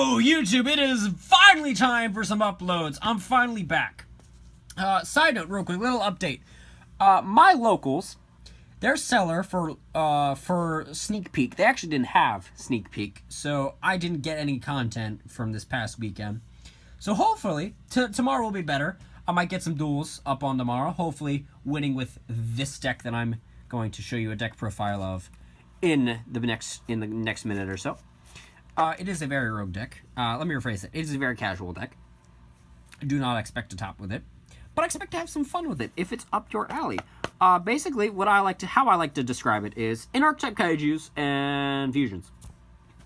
Yo, YouTube, it is finally time for some uploads. I'm finally back. Side note, real quick, little update. My locals, their seller for Sneak Peek, they actually didn't have Sneak Peek, so I didn't get any content from this past weekend. So hopefully, tomorrow will be better. I might get some duels up on tomorrow, hopefully winning with this deck that I'm going to show you a deck profile of in the next minute or so. It is a very rogue deck. Let me rephrase it. It is a very casual deck. I do not expect to top with it, but I expect to have some fun with it if it's up your alley. Basically, how I like to describe it is in archetype kaijus and fusions.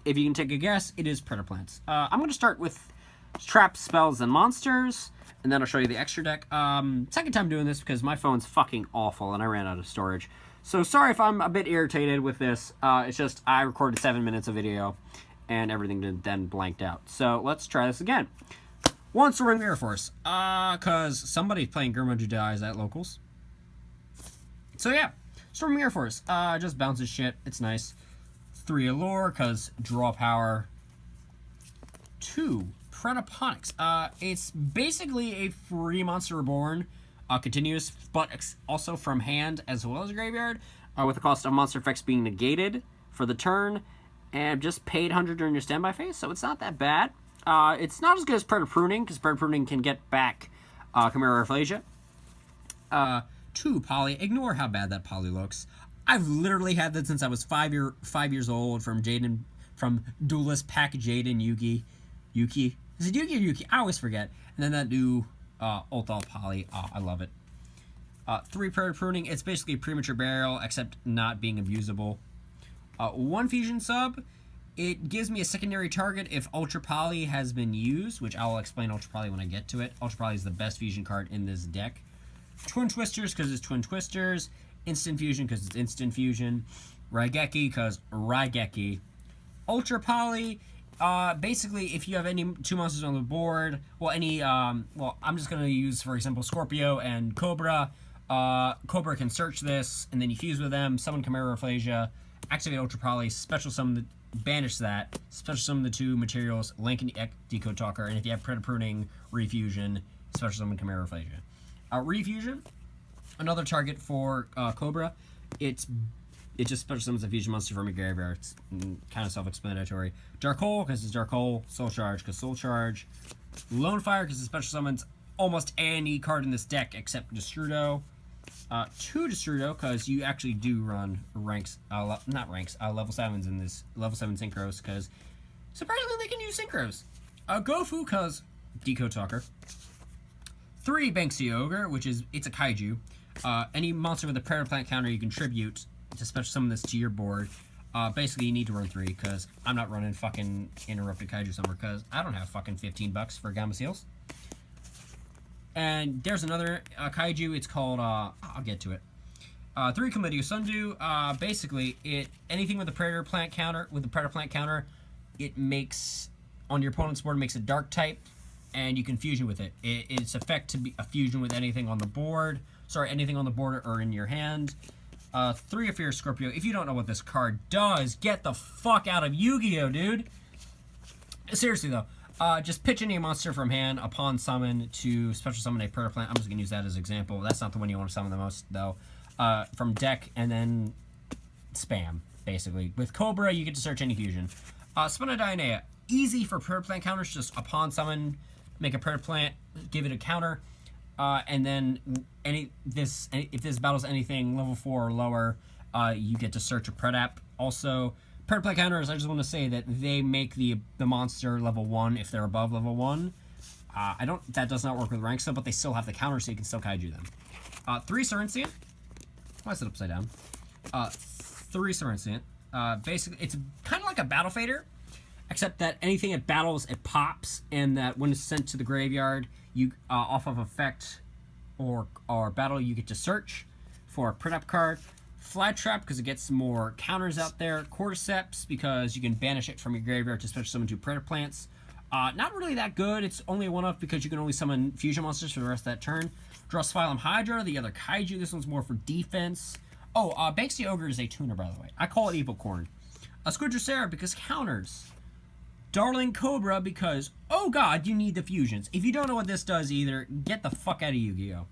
If you can take a guess, it is Predaplants. I'm going to start with traps, spells, and monsters, and then I'll show you the extra deck. Second time doing this because my phone's fucking awful and I ran out of storage. So sorry if I'm a bit irritated with this. It's just I recorded 7 minutes of video and everything then blanked out. So let's try this again. One Storming Mirror Force, cause somebody's playing Gurmaji Dies at locals. So yeah, Storming Mirror Force, just bounces shit. It's nice. 3 Allure, cause draw power. 2 Predaplant. It's basically a free Monster Reborn, continuous, but also from hand as well as graveyard, with the cost of monster effects being negated for the turn. And just paid 100 during your standby phase, so it's not that bad. It's not as good as Predator Pruning, because Predator Pruning can get back Chimera Aphasia. 2 Poly. Ignore how bad that Poly looks. I've literally had that since I was 5 years old from Duelist Pack Jaden Yuki. Is it Yuki or Yuki? I always forget. And then that new Ulthal Poly. Oh, I love it. 3 Predator Pruning. It's basically Premature Burial, except not being abusable. 1 fusion sub, it gives me a secondary target if Ultra Poly has been used, which I'll explain Ultra Poly when I get to it. Ultra Poly is the best fusion card in this deck. Twin Twisters, because it's Twin Twisters. Instant Fusion, because it's Instant Fusion. Raigeki, because Raigeki. Ultra Poly, basically, if you have any 2 monsters on the board, well, I'm just going to use, for example, Scorpio and Cobra. Cobra can search this, and then you fuse with them, summon Chimera Aphasia, activate Ultra Poly, special summon, banish that, special summon the 2 materials, Link and Decode Talker, and if you have Predator Pruning, Refusion, special summon Chimera Aphasia. Refusion, another target for Cobra. It just special summons a fusion monster from your graveyard. It's kind of self-explanatory. Dark Hole, because it's Dark Hole. Soul Charge, because Soul Charge. Lone Fire, because it special summons almost any card in this deck except Destrudo. 2 Destrudo, because you actually do run level 7s in this, level 7 synchros, because surprisingly they can use synchros. Gofu, because Decode Talker. 3 Banksy Ogre, it's a kaiju. Any monster with a Predaplant counter you contribute to special summon this to your board. Basically you need to run 3, because I'm not running fucking Interrupted Kaiju somewhere, because I don't have fucking $15 for Gamma Seals. And there's another kaiju. It's called, I'll get to it. 3 Chlamydia Sundew. Basically, anything with a Predaplant counter, it makes, on your opponent's board, makes a dark type, and you can fusion with it. Its effect to be a fusion with anything on the board. Sorry, anything on the board or in your hand. 3 of Fierce Scorpio. If you don't know what this card does, get the fuck out of Yu-Gi-Oh, dude. Seriously, though. Just pitch any monster from hand upon summon to special summon a Predaplant. I'm just going to use that as an example. That's not the one you want to summon the most, though. From deck, and then spam, basically. With Cobra, you get to search any fusion. Spina Dionea. Easy for Predaplant counters. Just upon summon, make a Predaplant, give it a counter. And then if this battles anything level 4 or lower, you get to search a Predap. Also, Predaplant counters, I just want to say that they make the monster level 1 if they're above level 1. That does not work with ranks, though, but they still have the counter, so you can still kaiju them. 3 Cerentian. Why is it upside down? 3 Cerentian. Basically, it's kind of like a Battle Fader, except that anything it battles, it pops, and that when it's sent to the graveyard, you off of effect or battle, you get to search for a Predap card. Flat Trap, because it gets more counters out there. Cordyceps, because you can banish it from your graveyard to special summon 2 Predaplants. Not really that good. It's only a 1-off because you can only summon fusion monsters for the rest of that turn. Drosphilum Hydra, the other kaiju. This one's more for defense. Oh, Banksy Ogre is a tuner, by the way. I call it Evil Corn. Squidrocera, because counters. Darling Cobra because, oh god, you need the fusions. If you don't know what this does either, get the fuck out of Yu-Gi-Oh!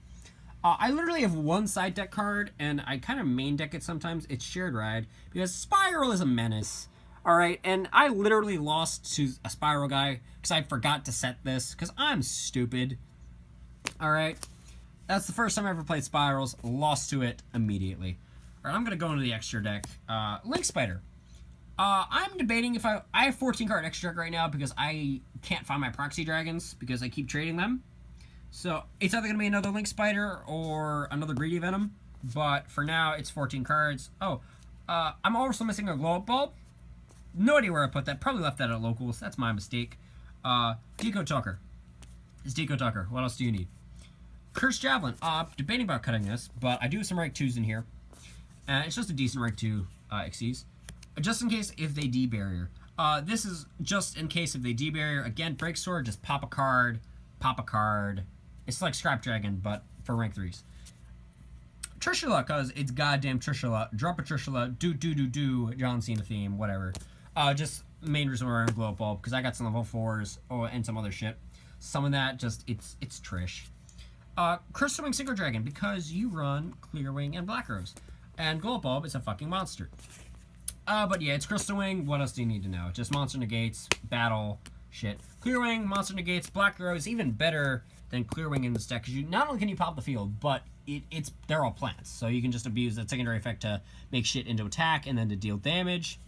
I literally have one side deck card, and I kind of main deck it sometimes. It's Shared Ride, because Spiral is a menace. Alright, and I literally lost to a Spiral guy, because I forgot to set this, because I'm stupid. Alright, that's the first time I ever played Spirals, lost to it immediately. Alright, I'm going to go into the extra deck. Link Spider. I'm debating if I have 14 card extra deck right now, because I can't find my Proxy Dragons, because I keep trading them. So, it's either going to be another Link Spider or another Greedy Venom. But for now, it's 14 cards. Oh, I'm also missing a Glow Up Bulb. No idea where I put that. Probably left that at locals. That's my mistake. Deco Talker. It's Deco Talker. What else do you need? Cursed Javelin. Debating about cutting this, but I do have some rank 2s in here. It's just a decent rank 2 Xyz. Just in case if they D-Barrier. This is just in case if they D-Barrier. Again, Break Sword, just pop a card, pop a card. It's like Scrap Dragon, but for rank 3s. Trishula, because it's goddamn Trishula. Drop a Trishula, do, John Cena theme, whatever. Just main reason why I'm Glow Up Bulb, because I got some level 4s and some other shit. Some of that, just, it's Trish. Crystal Wing Synchro Dragon, because you run Clear Wing and Black Rose. And Glow Up Bulb is a fucking monster. But yeah, it's Crystal Wing. What else do you need to know? Just monster negates, battle, shit. Clear Wing, monster negates, Black Rose, even better than Clear Wing in this deck, because you not only can you pop the field, but they're all plants, so you can just abuse that secondary effect to make shit into attack and then to deal damage.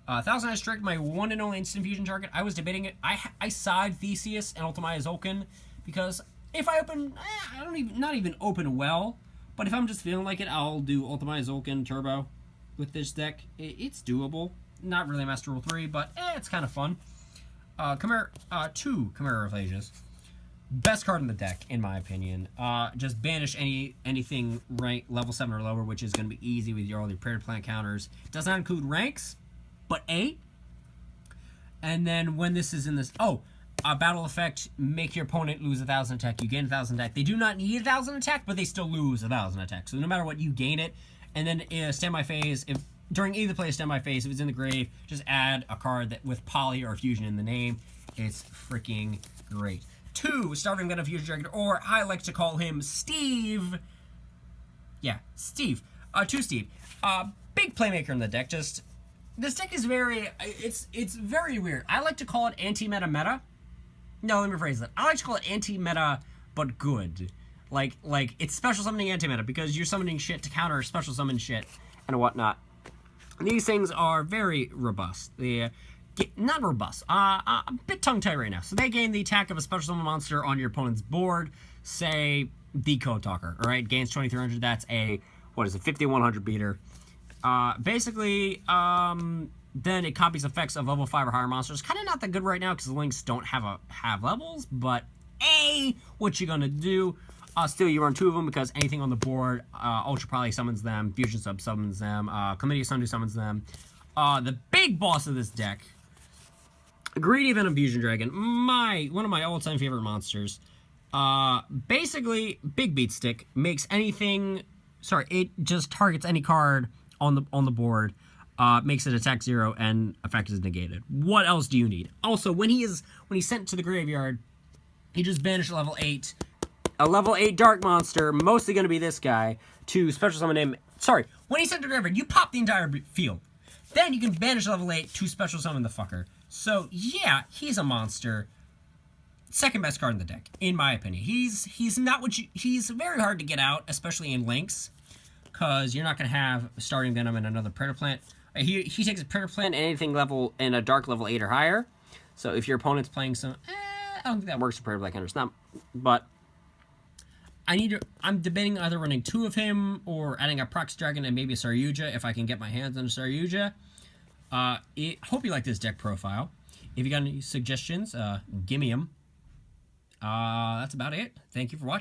Thousand Eye Strike, my one and only instant fusion target. I was debating it. I side Theseus and Ultimate Zolkin, because if I open, not even open well, but if I'm just feeling like it, I'll do Ultimate Zolkin Turbo with this deck. It's doable. Not really Master Rule 3, but it's kind of fun. Two Chimera Aphages. Best card in the deck, in my opinion. Just banish anything rank level 7 or lower, which is going to be easy with all your Predaplant counters. It does not include ranks, but 8. And then when this is in this... battle effect, make your opponent lose 1,000 attack. You gain 1,000 attack. They do not need 1,000 attack, but they still lose 1,000 attack. So no matter what, you gain it. And then in a standby phase, if during either play of standby phase, if it's in the grave, just add a card that with Poly or Fusion in the name. It's freaking great. 2, Starving Venom Fusion Dragon, or I like to call him Steve. Yeah, Steve. 2 Steve. Big playmaker in the deck. Just this deck is very. It's very weird. I like to call it anti-meta meta. No, let me rephrase that. I like to call it anti-meta, but good. Like it's special summoning anti-meta because you're summoning shit to counter special summon shit and whatnot. These things are very robust. Not robust. A bit tongue-tied right now. So they gain the attack of a special summon monster on your opponent's board. Say the Code Talker. All right, gains 2,300. That's a 5,100 beater. Basically, then it copies effects of level 5 or higher monsters. Kind of not that good right now because the links don't have levels. But what you gonna do? Still, you run 2 of them because anything on the board, Ultra probably summons them. Fusion Sub summons them. Chlamydia Sundew summons them. The big boss of this deck. Greedy Venom Fusion Dragon, one of my all-time favorite monsters. Basically, Big Beat Stick makes anything. Sorry, it just targets any card on the board, makes it attack 0 and effect is negated. What else do you need? Also, when he's sent to the graveyard, he just banished level 8, a level 8 dark monster, mostly going to be this guy, to special summon him. Sorry, when he's sent to the graveyard, you pop the entire field. Then you can banish level 8 to special summon the fucker. So, yeah, he's a monster. Second best card in the deck, in my opinion. He's not what he's very hard to get out, especially in links, because you're not going to have Starting Venom and another Predaplant. He takes a Predaplant and anything level in a dark level 8 or higher. So if your opponent's playing some, I don't think that works for Predaplant counters. Not, but I'm debating either running 2 of him or adding a Proxy Dragon and maybe a Saryuja if I can get my hands on a Saryuja. Hope you like this deck profile. If you got any suggestions, give me them. That's about it. Thank you for watching.